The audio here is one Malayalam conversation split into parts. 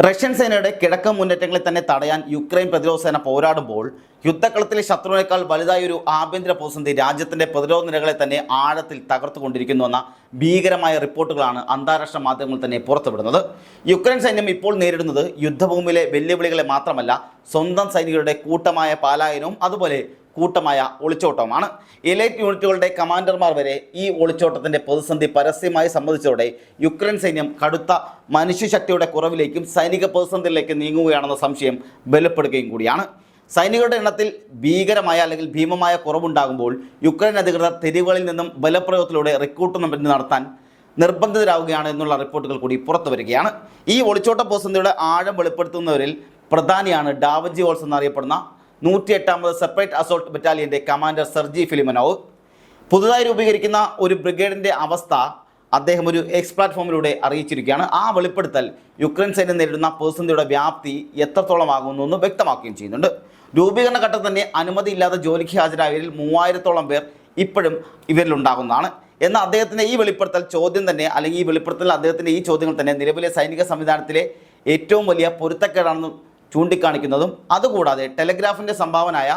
റഷ്യൻ സേനയുടെ കിഴക്കൻ മുന്നേറ്റങ്ങളെ തന്നെ തടയാൻ യുക്രൈൻ പ്രതിരോധ സേന പോരാടുമ്പോൾ യുദ്ധക്കളത്തിലെ ശത്രുവിനേക്കാൾ വലിയ ഒരു ആഭ്യന്തര പ്രതിസന്ധി രാജ്യത്തിന്റെ പ്രതിരോധ നിരകളെ തന്നെ ആഴത്തിൽ തകർത്തുകൊണ്ടിരിക്കുന്നുവെന്ന ഭീകരമായ റിപ്പോർട്ടുകളാണ് അന്താരാഷ്ട്ര മാധ്യമങ്ങൾ തന്നെ പുറത്തുവിടുന്നത്. യുക്രൈൻ സൈന്യം ഇപ്പോൾ നേരിടുന്നത് യുദ്ധഭൂമിയിലെ വെല്ലുവിളികളെ മാത്രമല്ല, സ്വന്തം സൈനികരുടെ കൂട്ടമായ പലായനവും അതുപോലെ കൂട്ടമായ ഒളിച്ചോട്ടവുമാണ്. എലൈറ്റ് യൂണിറ്റുകളുടെ കമാൻഡർമാർ വരെ ഈ ഒളിച്ചോട്ടത്തിന്റെ പ്രതിസന്ധി പരസ്യമായി സമ്മതിച്ചതോടെ യുക്രൈൻ സൈന്യം കടുത്ത മനുഷ്യശക്തിയുടെ കുറവിലേക്കും സൈനിക പ്രതിസന്ധിയിലേക്കും നീങ്ങുകയാണെന്ന സംശയം ബലപ്പെടുകയും കൂടിയാണ്. സൈനികരുടെ എണ്ണത്തിൽ ഭീകരമായ അല്ലെങ്കിൽ ഭീമമായ കുറവുണ്ടാകുമ്പോൾ യുക്രൈൻ അധികൃതർ തെരുവുകളിൽ നിന്നും ബലപ്രയോഗത്തിലൂടെ റിക്രൂട്ട്മെന്റ് നടത്താൻ നിർബന്ധിതരാവുകയാണ് എന്നുള്ള റിപ്പോർട്ടുകൾ കൂടി പുറത്തു വരികയാണ്. ഈ ഒളിച്ചോട്ട പ്രതിസന്ധിയുടെ ആഴം വെളിപ്പെടുത്തുന്നവരിൽ പ്രധാനിയാണ് ഡാവഞ്ചി വോൾസ് എന്നറിയപ്പെടുന്ന 108ാമത് സെപ്പറേറ്റ് അസോൾട്ട് ബറ്റാലിയൻ്റെ കമാൻഡർ സെർജി ഫിലിമനോവ്. പുതുതായി രൂപീകരിക്കുന്ന ഒരു ബ്രിഗേഡിൻ്റെ അവസ്ഥ അദ്ദേഹം ഒരു എക്സ് പ്ലാറ്റ്ഫോമിലൂടെ അറിയിച്ചിരിക്കുകയാണ്. ആ വെളിപ്പെടുത്തൽ യുക്രൈൻ സൈന്യം നേരിടുന്ന പ്രതിസന്ധിയുടെ വ്യാപ്തി എത്രത്തോളമാകുന്നു എന്ന് വ്യക്തമാക്കുകയും ചെയ്യുന്നുണ്ട്. രൂപീകരണ ഘട്ടം തന്നെ അനുമതിയില്ലാതെ ജോലിക്ക് ഹാജരായവരിൽ 3000-ഓളം പേർ ഇപ്പോഴും ഇവരിലുണ്ടാകുന്നതാണ്. എന്നാൽ അദ്ദേഹത്തിൻ്റെ ഈ വെളിപ്പെടുത്തൽ ചോദ്യം തന്നെ, അല്ലെങ്കിൽ ഈ വെളിപ്പെടുത്തൽ അദ്ദേഹത്തിൻ്റെ ഈ ചോദ്യങ്ങൾ തന്നെ നിലവിലെ സൈനിക സംവിധാനത്തിലെ ഏറ്റവും വലിയ പൊരുത്തക്കേടാണെന്ന് ചൂണ്ടിക്കാണിക്കുന്നതും, അതുകൂടാതെ ടെലഗ്രാഫിൻ്റെ സംഭാവനയായ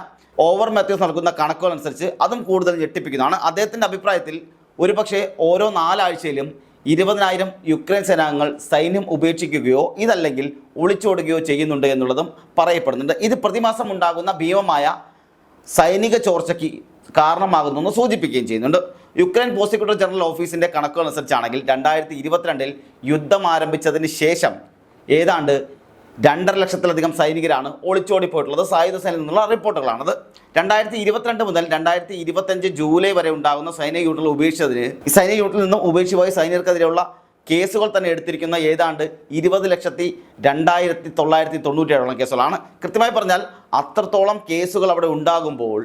ഓവർ മാത്യൂസ് നൽകുന്ന കണക്കുകൾ അനുസരിച്ച് അതും കൂടുതൽ ഞെട്ടിപ്പിക്കുന്നതാണ്. അദ്ദേഹത്തിൻ്റെ അഭിപ്രായത്തിൽ ഒരുപക്ഷെ ഓരോ 4 ആഴ്ചയിലും 20,000 യുക്രൈൻ സേനാംഗങ്ങൾ സൈന്യം ഉപേക്ഷിക്കുകയോ ഇതല്ലെങ്കിൽ ഒളിച്ചോടുകയോ ചെയ്യുന്നുണ്ട് എന്നുള്ളതും പറയപ്പെടുന്നുണ്ട്. ഇത് പ്രതിമാസം ഉണ്ടാകുന്ന ഭീമമായ സൈനിക ചോർച്ചയ്ക്ക് കാരണമാകുന്നെന്ന് സൂചിപ്പിക്കുകയും ചെയ്യുന്നുണ്ട്. യുക്രൈൻ പ്രോസിക്യൂട്ടർ ജനറൽ ഓഫീസിൻ്റെ കണക്കുകൾ അനുസരിച്ചാണെങ്കിൽ 2022 യുദ്ധം ആരംഭിച്ചതിന് ശേഷം ഏതാണ്ട് 2.5 ലക്ഷത്തിലധികം സൈനികരാണ് ഒളിച്ചോടിപ്പോയിട്ടുള്ളത്. സായുധ സേനയിൽ നിന്നുള്ള റിപ്പോർട്ടുകളാണത്. 2022 മുതൽ 2025 ജൂലൈ വരെ ഉണ്ടാകുന്ന സൈനിക യൂണിറ്റുകൾ ഉപേക്ഷിച്ചതിന് സൈനിക യൂണിറ്റിൽ നിന്നും ഉപേക്ഷിച്ചുപോയ സൈനികർക്കെതിരെയുള്ള കേസുകൾ തന്നെ എടുത്തിരിക്കുന്ന ഏതാണ്ട് 20,02,997 കേസുകളാണ്. കൃത്യമായി പറഞ്ഞാൽ അത്രത്തോളം കേസുകൾ അവിടെ ഉണ്ടാകുമ്പോൾ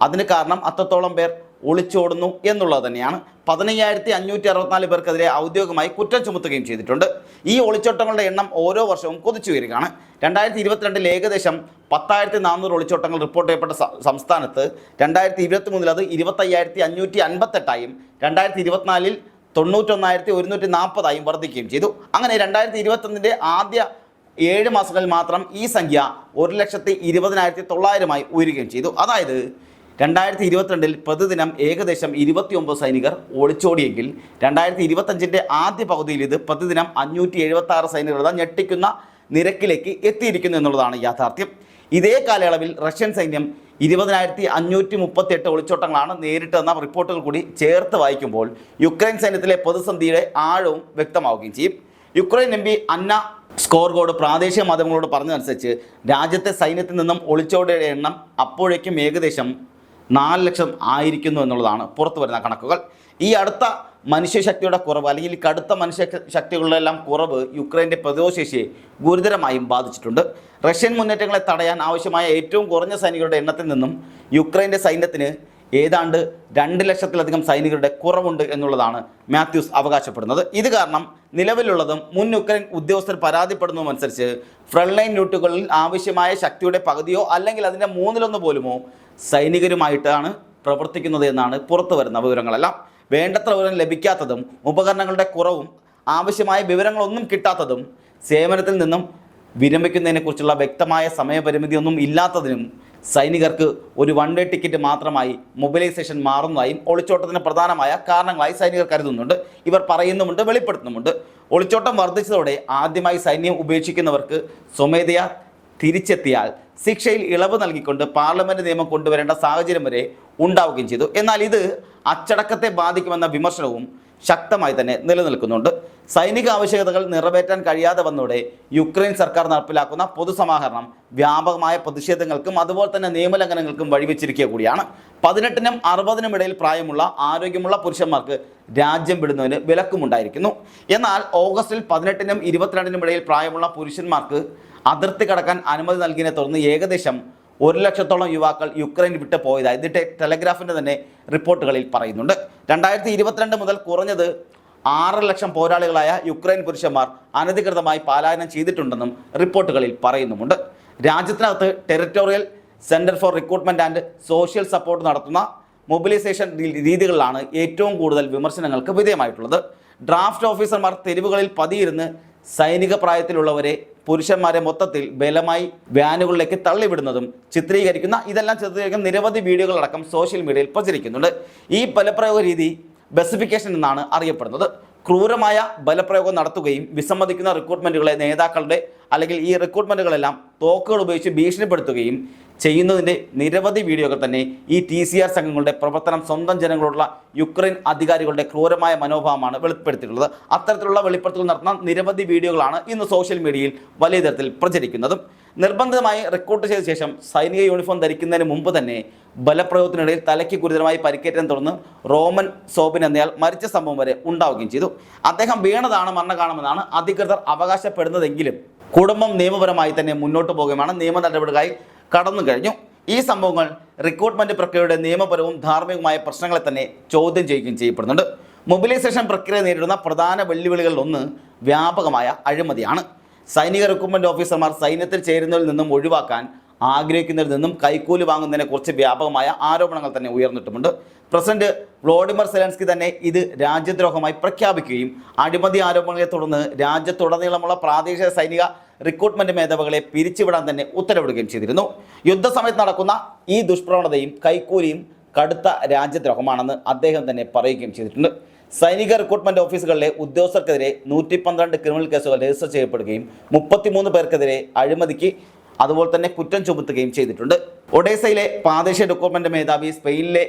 അതിന് കാരണം അത്രത്തോളം പേർ ഒളിച്ചോടുന്നു എന്നുള്ളത് തന്നെയാണ്. 15,564 പേർക്കെതിരെ ഔദ്യോഗികമായി കുറ്റം ചുമത്തുകയും ചെയ്തിട്ടുണ്ട്. ഈ ഒളിച്ചോട്ടങ്ങളുടെ എണ്ണം ഓരോ വർഷവും കുതിച്ചുയരുകയാണ്. 2022 ഏകദേശം 10,400 ഒളിച്ചോട്ടങ്ങൾ റിപ്പോർട്ട് ചെയ്യപ്പെട്ട സംസ്ഥാനത്ത് 2023 അത് 25,558ആയും 2024 91,140ആയും വർദ്ധിക്കുകയും ചെയ്തു. അങ്ങനെ 2021 ആദ്യ 7 മാസങ്ങളിൽ മാത്രം ഈ സംഖ്യ 1,20,900 ഉയരുകയും ചെയ്തു. അതായത് 2022 പ്രതിദിനം ഏകദേശം 29 സൈനികർ ഒളിച്ചോടിയെങ്കിൽ 2025 ആദ്യ പകുതിയിൽ ഇത് പ്രതിദിനം 576 സൈനികർ ഞെട്ടിക്കുന്ന നിരക്കിലേക്ക് എത്തിയിരിക്കുന്നു എന്നുള്ളതാണ് യാഥാർത്ഥ്യം. ഇതേ കാലയളവിൽ റഷ്യൻ സൈന്യം 20,538 ഒളിച്ചോട്ടങ്ങളാണ് നേരിട്ടെന്ന റിപ്പോർട്ടുകൾ കൂടി ചേർത്ത് വായിക്കുമ്പോൾ യുക്രൈൻ സൈന്യത്തിലെ പ്രതിസന്ധിയുടെ ആഴവും വ്യക്തമാവുകയും ചെയ്യും. യുക്രൈൻ MP അന്ന സ്കോർഗോഡ് പ്രാദേശിക മാധ്യമങ്ങളോട് പറഞ്ഞതനുസരിച്ച് രാജ്യത്തെ സൈന്യത്തിൽ നിന്നും ഒളിച്ചോടിയുടെ എണ്ണം അപ്പോഴേക്കും ഏകദേശം 4 ലക്ഷം ആയിരിക്കുന്നു എന്നുള്ളതാണ് പുറത്തു വരുന്ന കണക്കുകൾ. ഈ അടുത്ത മനുഷ്യശക്തിയുടെ കുറവ് അല്ലെങ്കിൽ കടുത്ത മനുഷ്യശക്തികളുടെല്ലാം കുറവ് യുക്രൈൻ്റെ പ്രതിരോധശേഷിയെ ഗുരുതരമായും ബാധിച്ചിട്ടുണ്ട്. റഷ്യൻ മുന്നേറ്റങ്ങളെ തടയാൻ ആവശ്യമായ ഏറ്റവും കുറഞ്ഞ സൈനികരുടെ എണ്ണത്തിൽ നിന്നും യുക്രൈൻ്റെ സൈന്യത്തിന് ഏതാണ്ട് 2 ലക്ഷത്തിലധികം സൈനികരുടെ കുറവുണ്ട് എന്നുള്ളതാണ് മാത്യൂസ് അവകാശപ്പെടുന്നത്. ഇത് കാരണം നിലവിലുള്ളതും മുൻ യുക്രൈൻ ഉദ്യോഗസ്ഥർ പരാതിപ്പെടുന്നതും അനുസരിച്ച് ഫ്രണ്ട് ലൈൻ യൂണിറ്റുകളിൽ ആവശ്യമായ ശക്തിയുടെ പകുതിയോ അല്ലെങ്കിൽ അതിൻ്റെ 1/3 പോലുമോ സൈനികരുമായിട്ടാണ് പ്രവർത്തിക്കുന്നത് എന്നാണ് പുറത്തു വരുന്ന വിവരങ്ങളെല്ലാം. വേണ്ടത്ര വിവരം ലഭിക്കാത്തതും ഉപകരണങ്ങളുടെ കുറവും ആവശ്യമായ വിവരങ്ങളൊന്നും കിട്ടാത്തതും സേവനത്തിൽ നിന്നും വിരമിക്കുന്നതിനെക്കുറിച്ചുള്ള വ്യക്തമായ സമയപരിമിതിയൊന്നും ഇല്ലാത്തതിനും സൈനികർക്ക് ഒരു വൺ വേ ടിക്കറ്റ് മാത്രമായി മൊബിലൈസേഷൻ മാറുന്നതായും ഒളിച്ചോട്ടത്തിന് പ്രധാനമായ കാരണങ്ങളായി സൈനികർ കരുതുന്നുണ്ട്. ഇവർ പറയുന്നുമുണ്ട്, വെളിപ്പെടുത്തുന്നുമുണ്ട്. ഒളിച്ചോട്ടം വർദ്ധിച്ചതോടെ ആദ്യമായി സൈന്യം ഉപേക്ഷിക്കുന്നവർക്ക് സ്വമേധയാ തിരിച്ചെത്തിയാൽ ശിക്ഷയിൽ ഇളവ് നൽകിക്കൊണ്ട് പാർലമെൻറ്റ് നിയമം കൊണ്ടുവരേണ്ട സാഹചര്യം വരെ ഉണ്ടാവുകയും ചെയ്തു. എന്നാൽ ഇത് അച്ചടക്കത്തെ ബാധിക്കുമെന്ന വിമർശനവും ശക്തമായി തന്നെ നിലനിൽക്കുന്നുണ്ട്. സൈനിക ആവശ്യകതകൾ നിറവേറ്റാൻ കഴിയാതെ വന്നതോടെ യുക്രൈൻ സർക്കാർ നടപ്പിലാക്കുന്ന പൊതുസമാഹരണം വ്യാപകമായ പ്രതിഷേധങ്ങൾക്കും അതുപോലെ തന്നെ നിയമലംഘനങ്ങൾക്കും വഴിവെച്ചിരിക്കുക കൂടിയാണ്. 18-നും 60-നും ഇടയിൽ പ്രായമുള്ള ആരോഗ്യമുള്ള പുരുഷന്മാർക്ക് രാജ്യം വിടുന്നതിന് വിലക്കുമുണ്ടായിരിക്കുന്നു. എന്നാൽ ഓഗസ്റ്റിൽ 18-നും 22-നും ഇടയിൽ പ്രായമുള്ള പുരുഷന്മാർക്ക് അതിർത്തി കടക്കാൻ അനുമതി നൽകിയതിനെ തുടർന്ന് ഏകദേശം 1 ലക്ഷത്തോളം യുവാക്കൾ യുക്രൈൻ വിട്ട് പോയതായി ഇത് ടെലഗ്രാഫിൻ്റെ തന്നെ റിപ്പോർട്ടുകളിൽ പറയുന്നുണ്ട്. 2022 മുതൽ കുറഞ്ഞത് 6 ലക്ഷം പോരാളികളായ യുക്രൈൻ പുരുഷന്മാർ അനധികൃതമായി പലായനം ചെയ്തിട്ടുണ്ടെന്നും റിപ്പോർട്ടുകളിൽ പറയുന്നുമുണ്ട്. രാജ്യത്തിനകത്ത് territorial centre for recruitment and social support നടത്തുന്ന മൊബിലൈസേഷൻ രീതികളിലാണ് ഏറ്റവും കൂടുതൽ വിമർശനങ്ങൾക്ക് വിധേയമായിട്ടുള്ളത്. ഡ്രാഫ്റ്റ് ഓഫീസർമാർ തെരുവുകളിൽ പതിയിരുന്ന് സൈനിക പ്രായത്തിലുള്ളവരെ പുരുഷന്മാരെ മൊത്തത്തിൽ ബലമായി വാനുകളിലേക്ക് തള്ളിവിടുന്നതും ഇതെല്ലാം ചിത്രീകരിക്കുന്ന നിരവധി വീഡിയോകളടക്കം സോഷ്യൽ മീഡിയയിൽ പ്രചരിക്കുന്നുണ്ട്. ഈ ബലപ്രയോഗ രീതി ബസിഫിക്കേഷൻ എന്നാണ് അറിയപ്പെടുന്നത്. ക്രൂരമായ ബലപ്രയോഗം നടത്തുകയും വിസമ്മതിക്കുന്ന റിക്രൂട്ട്മെൻറ്റുകളെ നേതാക്കളുടെ അല്ലെങ്കിൽ ഈ റിക്രൂട്ട്മെൻറ്റുകളെല്ലാം തോക്കുകൾ ഉപയോഗിച്ച് ഭീഷണിപ്പെടുത്തുകയും ചെയ്യുന്നതിൻ്റെ നിരവധി വീഡിയോകൾ തന്നെ ഈ TCR സംഘങ്ങളുടെ പ്രവർത്തനം സ്വന്തം ജനങ്ങളോടുള്ള യുക്രൈൻ അധികാരികളുടെ ക്രൂരമായ മനോഭാവമാണ് വെളിപ്പെടുത്തിയിട്ടുള്ളത്. അത്തരത്തിലുള്ള വെളിപ്പെടുത്തൽ നടത്തുന്ന നിരവധി വീഡിയോകളാണ് ഇന്ന് സോഷ്യൽ മീഡിയയിൽ വലിയ തരത്തിൽ പ്രചരിക്കുന്നതും. നിർബന്ധിതമായി റിക്രൂട്ട് ചെയ്ത ശേഷം സൈനിക യൂണിഫോം ധരിക്കുന്നതിന് മുമ്പ് തന്നെ ബലപ്രയോഗത്തിനിടയിൽ തലയ്ക്ക് ഗുരുതരമായി പരിക്കേറ്റതിനെ തുടർന്ന് റോമൻ സോബിൻ എന്നയാൾ മരിച്ച സംഭവം വരെ ഉണ്ടാവുകയും ചെയ്തു. അദ്ദേഹം വീണതാണ് മരണകാരണമെന്നാണ് അധികൃതർ അവകാശപ്പെടുന്നതെങ്കിലും കുടുംബം നിയമപരമായി തന്നെ മുന്നോട്ട് പോകുകയാണ്. നിയമ നടപടികളായി കടന്നു കഴിഞ്ഞു. ഈ സംഭവങ്ങൾ റിക്രൂട്ട്മെന്റ് പ്രക്രിയയുടെ നിയമപരവും ധാർമ്മികവുമായ പ്രശ്നങ്ങളെ തന്നെ ചോദ്യം ചെയ്യുകയും ചെയ്യപ്പെടുന്നുണ്ട്. മൊബിലൈസേഷൻ പ്രക്രിയ നേരിടുന്ന പ്രധാന വെല്ലുവിളികളിൽ ഒന്ന് വ്യാപകമായ അഴിമതിയാണ്. സൈനിക റിക്രൂട്ട്മെന്റ് ഓഫീസർമാർ സൈന്യത്തിൽ ചേരുന്നതിൽ നിന്നും ഒഴിവാക്കാൻ ആഗ്രഹിക്കുന്നതിൽ നിന്നും കൈക്കൂലി വാങ്ങുന്നതിനെ കുറിച്ച് വ്യാപകമായ ആരോപണങ്ങൾ തന്നെ ഉയർന്നിട്ടുമുണ്ട്. പ്രസിഡന്റ് വ്ളോഡിമിർ സെലൻസ്കി തന്നെ ഇത് രാജ്യദ്രോഹമായി പ്രഖ്യാപിക്കുകയും അഴിമതി ആരോപണങ്ങളെ തുടർന്ന് രാജ്യത്തുടനീളമുള്ള പ്രാദേശിക സൈനിക റിക്രൂട്ട്മെന്റ് മേധാവികളെ പിരിച്ചുവിടാൻ തന്നെ ഉത്തരവിടുകയും ചെയ്തിരുന്നു. യുദ്ധസമയത്ത് നടക്കുന്ന ഈ ദുഷ്പ്രവണതയും കൈക്കൂലിയും കടുത്ത രാജ്യദ്രോഹമാണെന്ന് അദ്ദേഹം തന്നെ പറയുകയും ചെയ്തിട്ടുണ്ട്. സൈനിക റിക്രൂട്ട്മെന്റ് ഓഫീസുകളിലെ ഉദ്യോഗസ്ഥർക്കെതിരെ 112 ക്രിമിനൽ കേസുകൾ രജിസ്റ്റർ ചെയ്യപ്പെടുകയും 33 പേർക്കെതിരെ അഴിമതിക്ക് അതുപോലെ തന്നെ കുറ്റം ചുമത്തുകയും ചെയ്തിട്ടുണ്ട്. ഒഡേസയിലെ പ്രാദേശിക റിക്രൂട്ട്മെന്റ് മേധാവി സ്പെയിനിലെ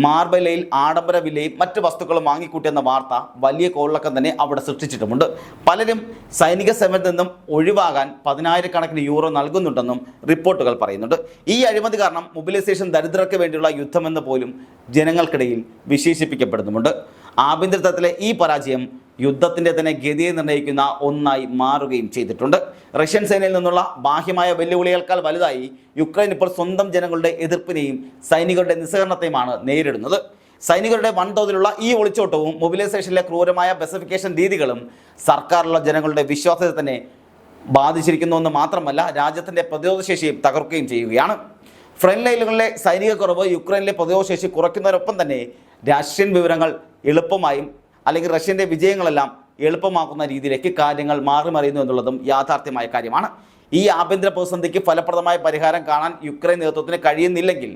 മാർബലയിൽ ആഡംബര വിലയും മറ്റ് വസ്തുക്കളും വാങ്ങിക്കൂട്ടിയെന്ന വാർത്ത വലിയ കോളിളക്കം തന്നെ അവിടെ സൃഷ്ടിച്ചിട്ടുമുണ്ട്. പലരും സൈനിക സേവനത്തിൽ നിന്നും ഒഴിവാകാൻ 10,000 യൂറോ നൽകുന്നുണ്ടെന്നും റിപ്പോർട്ടുകൾ പറയുന്നുണ്ട്. ഈ അഴിമതി കാരണം മൊബിലൈസേഷൻ ദരിദ്രർക്ക് വേണ്ടിയുള്ള യുദ്ധമെന്ന് പോലും ജനങ്ങൾക്കിടയിൽ വിശേഷിപ്പിക്കപ്പെടുന്നുമുണ്ട്. ആഭ്യന്തര തലത്തിലെ ഈ പരാജയം യുദ്ധത്തിൻ്റെ തന്നെ ഗതിയെ നിർണ്ണയിക്കുന്ന ഒന്നായി മാറുകയും ചെയ്തിട്ടുണ്ട്. റഷ്യൻ സേനയിൽ നിന്നുള്ള ബാഹ്യമായ വെല്ലുവിളികൾക്കാൾ വലുതായി യുക്രൈൻ ഇപ്പോൾ സ്വന്തം ജനങ്ങളുടെ എതിർപ്പിനെയും സൈനികരുടെ നിസ്സഹരണത്തെയുമാണ് നേരിടുന്നത്. സൈനികരുടെ വൻതോതിലുള്ള ഈ ഒളിച്ചോട്ടവും മൊബിലൈസേഷനിലെ ക്രൂരമായ ബസിഫിക്കേഷൻ രീതികളും സർക്കാരിലുള്ള ജനങ്ങളുടെ വിശ്വാസത്തെ തന്നെ ബാധിച്ചിരിക്കുന്നുവെന്ന് മാത്രമല്ല രാജ്യത്തിൻ്റെ പ്രതിരോധശേഷിയും തകർക്കുകയും ചെയ്യുകയാണ്. ഫ്രണ്ട് ലൈനുകളിലെ സൈനിക കുറവ് യുക്രൈനിലെ പ്രതിരോധശേഷി കുറയ്ക്കുന്നതിനൊപ്പം തന്നെ റഷ്യൻ വിവരങ്ങൾ എളുപ്പമായും അല്ലെങ്കിൽ റഷ്യൻ്റെ വിജയങ്ങളെല്ലാം എളുപ്പമാക്കുന്ന രീതിയിലേക്ക് കാര്യങ്ങൾ മാറിമറിയുന്നു എന്നുള്ളതും യാഥാർത്ഥ്യമായ കാര്യമാണ്. ഈ ആഭ്യന്തര പ്രതിസന്ധിക്ക് ഫലപ്രദമായ പരിഹാരം കാണാൻ യുക്രൈൻ നേതൃത്വത്തിന് കഴിയുന്നില്ലെങ്കിൽ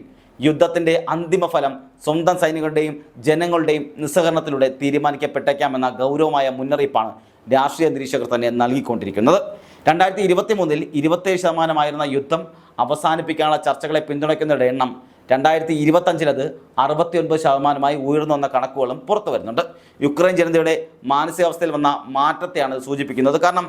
യുദ്ധത്തിൻ്റെ അന്തിമ ഫലം സ്വന്തം സൈനികരുടെയും ജനങ്ങളുടെയും നിസ്സഹകരണത്തിലൂടെ തീരുമാനിക്കപ്പെട്ടേക്കാമെന്ന ഗൗരവമായ മുന്നറിയിപ്പാണ് രാഷ്ട്രീയ നിരീക്ഷകർ തന്നെ നൽകിക്കൊണ്ടിരിക്കുന്നത്. 2023 27% യുദ്ധം അവസാനിപ്പിക്കാനുള്ള ചർച്ചകളെ പിന്തുണയ്ക്കുന്നവരുടെ എണ്ണം 2025 അത് 69% ഉയർന്നു വന്ന കണക്കുകളും പുറത്തു വരുന്നുണ്ട്. യുക്രൈൻ ജനതയുടെ മാനസികാവസ്ഥയിൽ വന്ന മാറ്റത്തെയാണ് സൂചിപ്പിക്കുന്നത്. കാരണം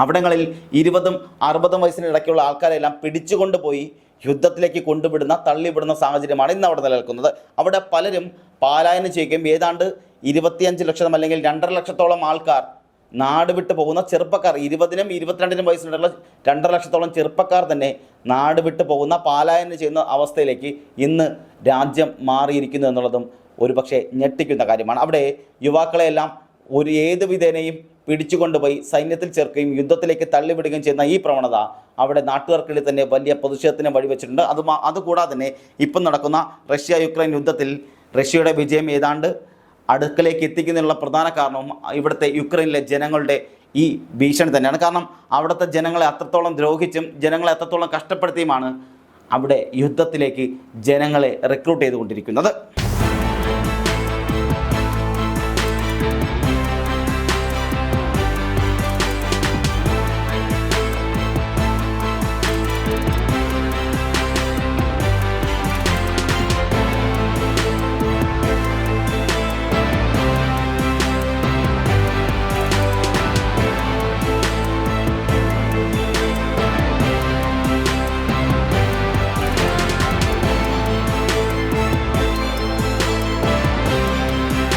അവിടങ്ങളിൽ 20-60 വയസ്സിനിടയ്ക്കുള്ള ആൾക്കാരെല്ലാം പിടിച്ചുകൊണ്ടുപോയി യുദ്ധത്തിലേക്ക് കൊണ്ടുവിടുന്ന തള്ളിവിടുന്ന സാഹചര്യമാണ് ഇന്ന് അവിടെ നിലനിൽക്കുന്നത്. അവിടെ പലരും പലായനം ചെയ്യുകയും ഏതാണ്ട് 25 ലക്ഷം അല്ലെങ്കിൽ 2.5 ലക്ഷത്തോളം ആൾക്കാർ നാട് വിട്ടു പോകുന്ന ചെറുപ്പക്കാർ 20-22 വയസ്സിനിടയിലുള്ള 2.5 ലക്ഷത്തോളം ചെറുപ്പക്കാർ തന്നെ നാട് വിട്ടു പോകുന്ന പലായനം ചെയ്യുന്ന അവസ്ഥയിലേക്ക് ഇന്ന് രാജ്യം മാറിയിരിക്കുന്നു എന്നുള്ളതും ഒരുപക്ഷെ ഞെട്ടിക്കുന്ന കാര്യമാണ്. അവിടെ യുവാക്കളെയെല്ലാം ഏത് വിധേനയും പിടിച്ചുകൊണ്ടുപോയി സൈന്യത്തിൽ ചേർക്കുകയും യുദ്ധത്തിലേക്ക് തള്ളിവിടുകയും ചെയ്യുന്ന ഈ പ്രവണത അവിടെ നാട്ടുകാർക്കിടയിൽ തന്നെ വലിയ പ്രതിഷേധത്തിന് വഴിവെച്ചിട്ടുണ്ട്. അതുകൂടാതെ തന്നെ ഇപ്പം നടക്കുന്ന റഷ്യ-യുക്രൈൻ യുദ്ധത്തിൽ റഷ്യയുടെ വിജയം ഏതാണ്ട് അടുക്കലേക്ക് എത്തിക്കുന്നതിനുള്ള പ്രധാന കാരണവും ഇവിടുത്തെ യുക്രൈനിലെ ജനങ്ങളുടെ ഈ ഭീഷണി തന്നെയാണ്. കാരണം അവിടുത്തെ ജനങ്ങളെ അത്രത്തോളം ദ്രോഹിച്ചും ജനങ്ങളെ അത്രത്തോളം കഷ്ടപ്പെടുത്തിയുമാണ് അവിടെ യുദ്ധത്തിലേക്ക് ജനങ്ങളെ റിക്രൂട്ട് ചെയ്തുകൊണ്ടിരിക്കുന്നത്.